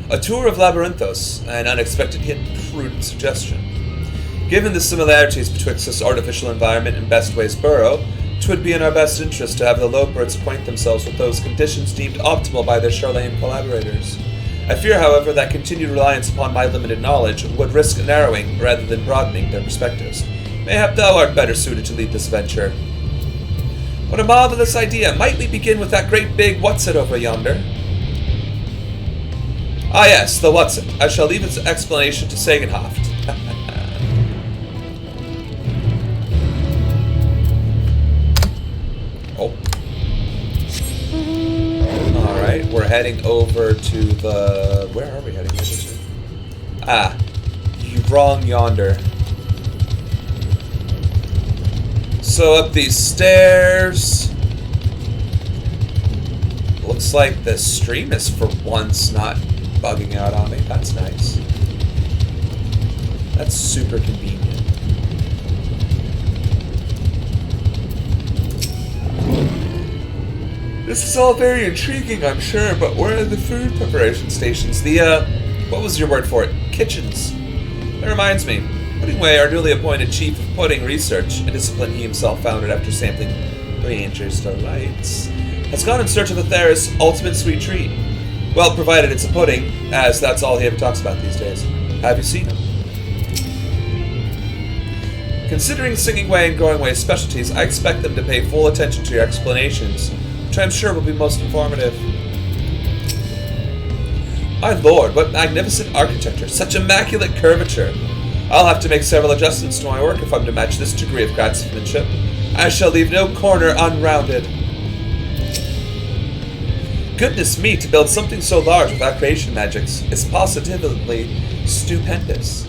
A tour of Labyrinthos, an unexpected yet prudent suggestion. Given the similarities betwixt this artificial environment and Bestway's burrow, 'twould be in our best interest to have the Loperits acquaint themselves with those conditions deemed optimal by their Charlane collaborators. I fear, however, that continued reliance upon my limited knowledge would risk narrowing rather than broadening their perspectives. Mayhap thou art better suited to lead this venture. What a marvelous idea! Might we begin with that great big what's-it over yonder? Ah yes, the what's-it. I shall leave its explanation to Sagenhaft. Oh. Alright, we're heading over to the... Where are we heading over to? Ah, you wrong yonder. So up these stairs... Looks like the stream is for once not bugging out on me. That's nice. That's super convenient. This is all very intriguing, I'm sure, but where are the food preparation stations? The, what was your word for it? Kitchens. That reminds me. Puddingway, our newly appointed Chief of Pudding Research, a discipline he himself founded after sampling Ranger's Delights, has gone in search of Aethera's ultimate sweet treat. Well, provided it's a pudding, as that's all he ever talks about these days. Have you seen him? Considering Singing Way and Growing Way's specialties, I expect them to pay full attention to your explanations, which I'm sure will be most informative. My lord, what magnificent architecture, such immaculate curvature. I'll have to make several adjustments to my work if I'm to match this degree of craftsmanship. I shall leave no corner unrounded. Goodness me, to build something so large without creation magics is positively stupendous.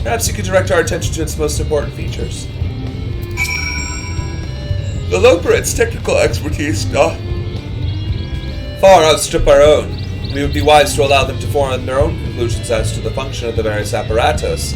Perhaps you could direct our attention to its most important features. The Loperits' technical expertise far outstrip our own. We would be wise to allow them to form their own conclusions as to the function of the various apparatus,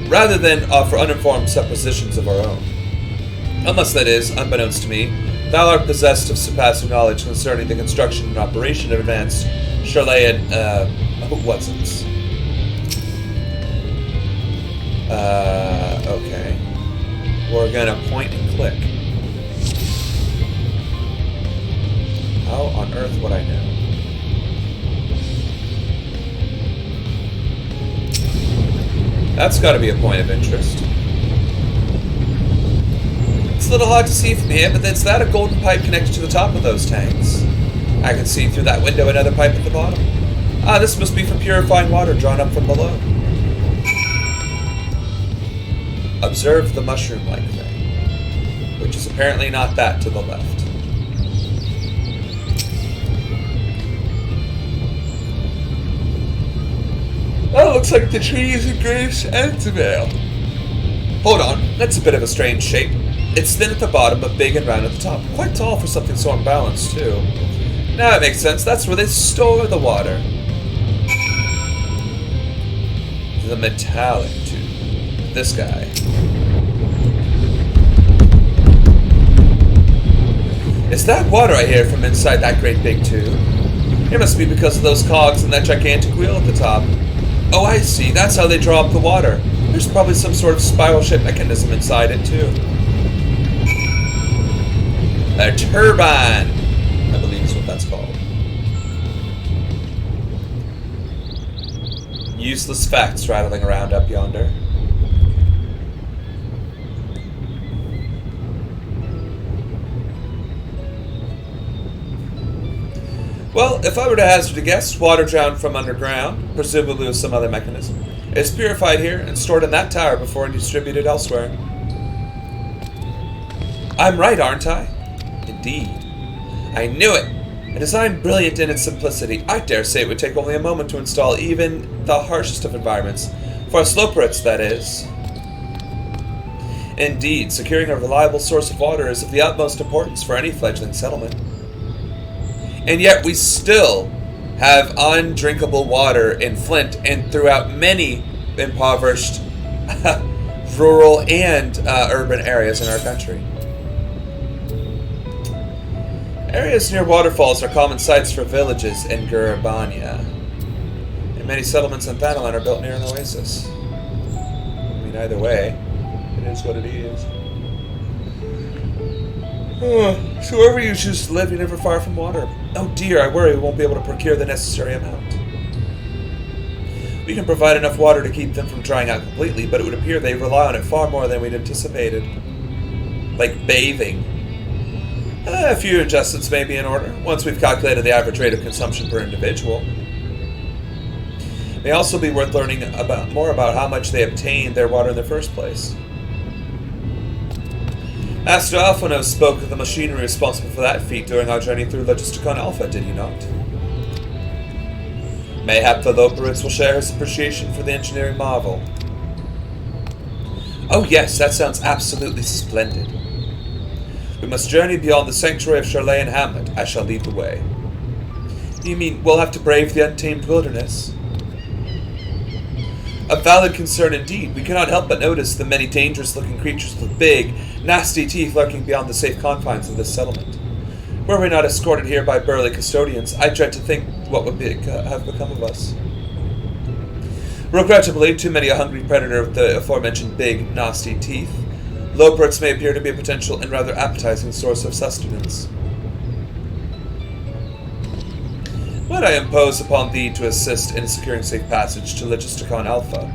rather than offer uninformed suppositions of our own. Unless, that is, unbeknownst to me, thou art possessed of surpassing knowledge concerning the construction and operation of advanced Charlayan, what's-its. Okay. We're gonna point and click. How on earth would I know? That's gotta be a point of interest. It's a little hard to see from here, but it's that a golden pipe connected to the top of those tanks. I can see through that window another pipe at the bottom. Ah, this must be for purifying water drawn up from below. Observe the mushroom-like thing, which is apparently not that to the left. That looks like the trees of Grace and Seville. Hold on, that's a bit of a strange shape. It's thin at the bottom, but big and round at the top. Quite tall for something so unbalanced, too. Now it makes sense. That's where they store the water. The metallic tube. This guy. Is that water I hear from inside that great big tube? It must be because of those cogs and that gigantic wheel at the top. Oh, I see. That's how they draw up the water. There's probably some sort of spiral-shaped mechanism inside it, too. A turbine, I believe is what that's called. Useless facts rattling around up yonder. Well, if I were to hazard a guess, water drowned from underground, presumably with some other mechanism, is purified here and stored in that tower before distributed elsewhere. I'm right, aren't I? Indeed. I knew it! A design brilliant in its simplicity. I dare say it would take only a moment to install even the harshest of environments. For us Loperits, that is. Indeed, securing a reliable source of water is of the utmost importance for any fledgling settlement. And yet we still have undrinkable water in Flint and throughout many impoverished rural and urban areas in our country. Areas near waterfalls are common sites for villages in Gurabania. And many settlements on Thanalan are built near an oasis. I mean, either way, it is what it is. So wherever you choose to live, you're never far from water. Oh dear, I worry we won't be able to procure the necessary amount. We can provide enough water to keep them from drying out completely, but it would appear they rely on it far more than we'd anticipated. Like bathing. A few adjustments may be in order, once we've calculated the average rate of consumption per individual. It may also be worth learning more about how much they obtained their water in the first place. Master Alphonse spoke of the machinery responsible for that feat during our journey through Logisticon Alpha, did he not? Mayhap the Loperids will share his appreciation for the engineering marvel. Oh yes, that sounds absolutely splendid. We must journey beyond the sanctuary of Charlayan Hamlet. I shall lead the way. You mean we'll have to brave the untamed wilderness? A valid concern indeed. We cannot help but notice the many dangerous-looking creatures with big, nasty teeth lurking beyond the safe confines of this settlement. Were we not escorted here by burly custodians, I dread to think what would have become of us. Regrettably, too many a hungry predator with the aforementioned big, nasty teeth. Loperids may appear to be a potential and rather appetizing source of sustenance. Might I impose upon thee to assist in securing safe passage to Logisticon Alpha?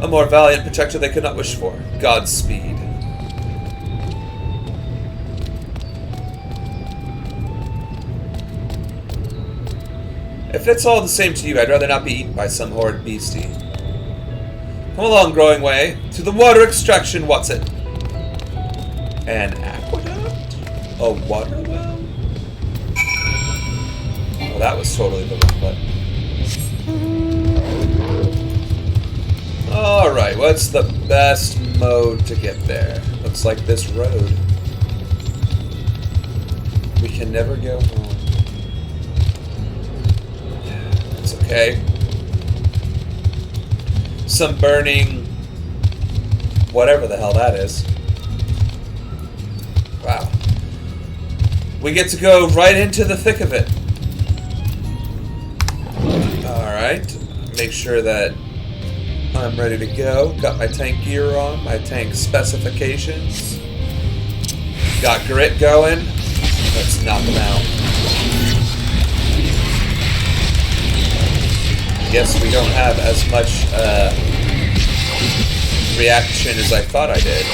A more valiant protector they could not wish for. Godspeed. If it's all the same to you, I'd rather not be eaten by some horrid beastie. Come along, growing way. To the water extraction, what's it? An aqueduct? A water well? Well, that was totally the wrong button. Alright, what's the best mode to get there? Looks like this road. We can never go home. It's okay. Some burning... whatever the hell that is. Wow. We get to go right into the thick of it. Alright. Make sure that I'm ready to go. Got my tank gear on, my tank specifications. Got grit going. Let's knock them out. Guess we don't have as much reaction as I thought I did.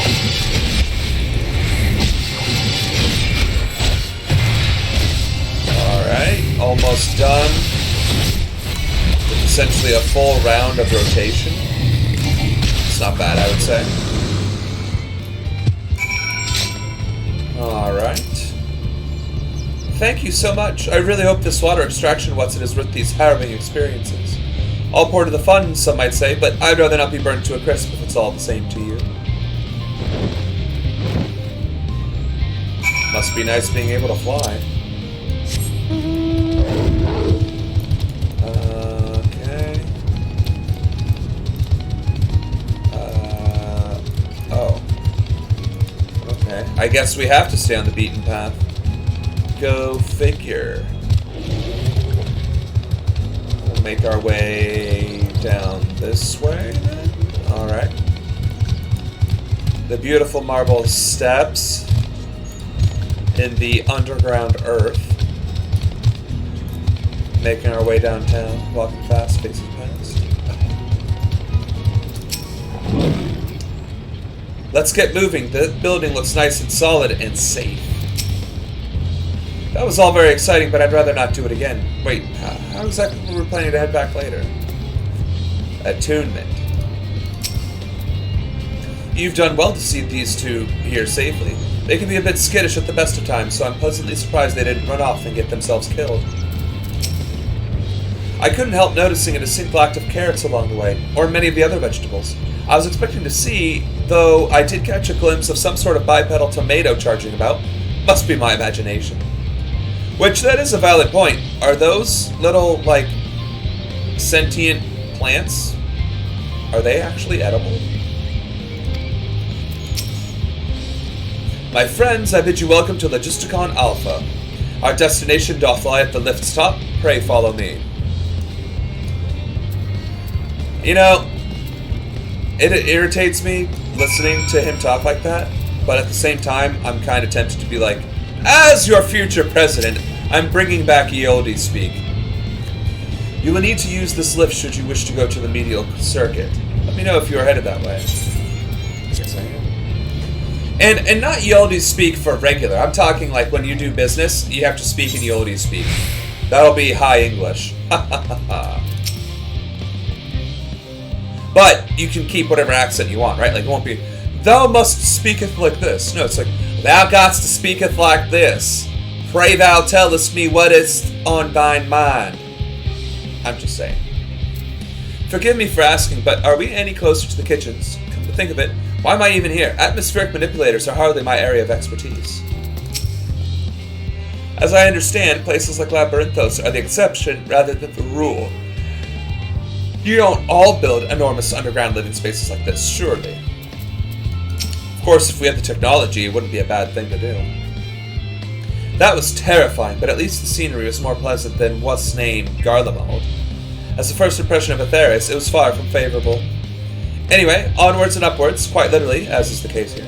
Alright, almost done. With essentially a full round of rotation. It's not bad, I would say. Alright. Thank you so much. I really hope this water extraction Watson is worth these harrowing experiences. All part of the fun, some might say, but I'd rather not be burnt to a crisp if it's all the same to you. Must be nice being able to fly. Okay. Oh. Okay. I guess we have to stay on the beaten path. Go figure. We'll make our way down this way then. Alright. The beautiful marble steps in the underground earth. Making our way downtown, walking fast, facing past. Let's get moving. The building looks nice and solid and safe. That was all very exciting, but I'd rather not do it again. Wait, how exactly were we planning to head back later? Attunement. You've done well to see these two here safely. They can be a bit skittish at the best of times, so I'm pleasantly surprised they didn't run off and get themselves killed. I couldn't help noticing a distinct lack of carrots along the way, or many of the other vegetables. I was expecting to see, though I did catch a glimpse of some sort of bipedal tomato charging about. Must be my imagination. Which, that is a valid point. Are those little, like, sentient plants? Are they actually edible? My friends, I bid you welcome to Logisticon Alpha. Our destination doth lie at the lift's top. Pray follow me. You know, it irritates me listening to him talk like that, but at the same time, I'm kind of tempted to be like, as your future president, I'm bringing back ye olde speak. You will need to use this lift should you wish to go to the medial circuit. Let me know if you are headed that way. Yes, I am. And not ye olde speak for regular. I'm talking like when you do business, you have to speak in ye olde speak. That'll be high English. But you can keep whatever accent you want, right? Like it won't be, thou must speaketh like this. No, it's like, thou gots to speaketh like this. Pray thou tellest me what is on thine mind. I'm just saying. Forgive me for asking, but are we any closer to the kitchens? Come to think of it, why am I even here? Atmospheric manipulators are hardly my area of expertise. As I understand, places like Labyrinthos are the exception rather than the rule. You don't all build enormous underground living spaces like this, surely. Of course, if we had the technology, it wouldn't be a bad thing to do. That was terrifying, but at least the scenery was more pleasant than what's named Garlemald. As a first impression of Atheris, it was far from favorable. Anyway, onwards and upwards, quite literally, as is the case here.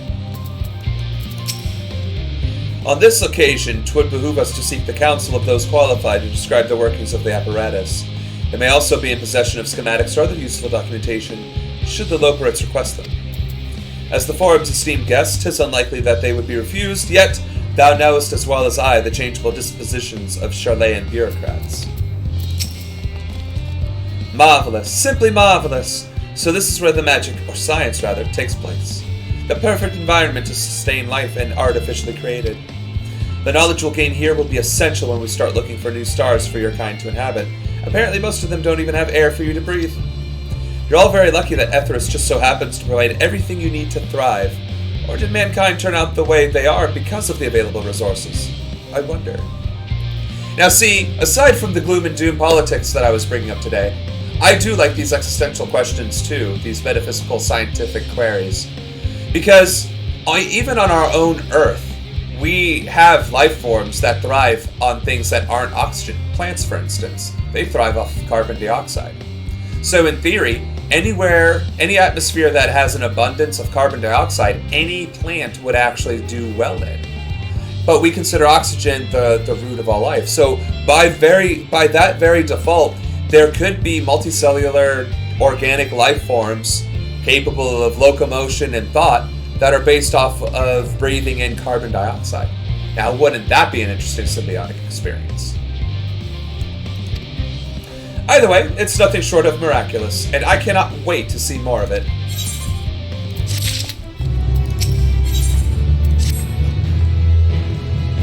On this occasion, 'twould behoove us to seek the counsel of those qualified to describe the workings of the apparatus. It may also be in possession of schematics or other useful documentation, should the Loperites request them. As the forum's esteemed guest, 'tis unlikely that they would be refused, yet thou knowest as well as I the changeable dispositions of Charlayan bureaucrats. Marvelous, simply marvelous. So this is where the magic, or science rather, takes place. The perfect environment to sustain life and artificially created. The knowledge we'll gain here will be essential when we start looking for new stars for your kind to inhabit. Apparently most of them don't even have air for you to breathe. You're all very lucky that Atheris just so happens to provide everything you need to thrive. Or did mankind turn out the way they are because of the available resources? I wonder. Now see, aside from the gloom and doom politics that I was bringing up today, I do like these existential questions too, these metaphysical scientific queries. Because even on our own Earth, we have life forms that thrive on things that aren't oxygen. Plants, for instance, they thrive off carbon dioxide. So in theory, anywhere, any atmosphere that has an abundance of carbon dioxide, any plant would actually do well in. But we consider oxygen the root of all life. So by that very default, there could be multicellular organic life forms capable of locomotion and thought that are based off of breathing in carbon dioxide. Now, wouldn't that be an interesting symbiotic experience? Either way, it's nothing short of miraculous, and I cannot wait to see more of it.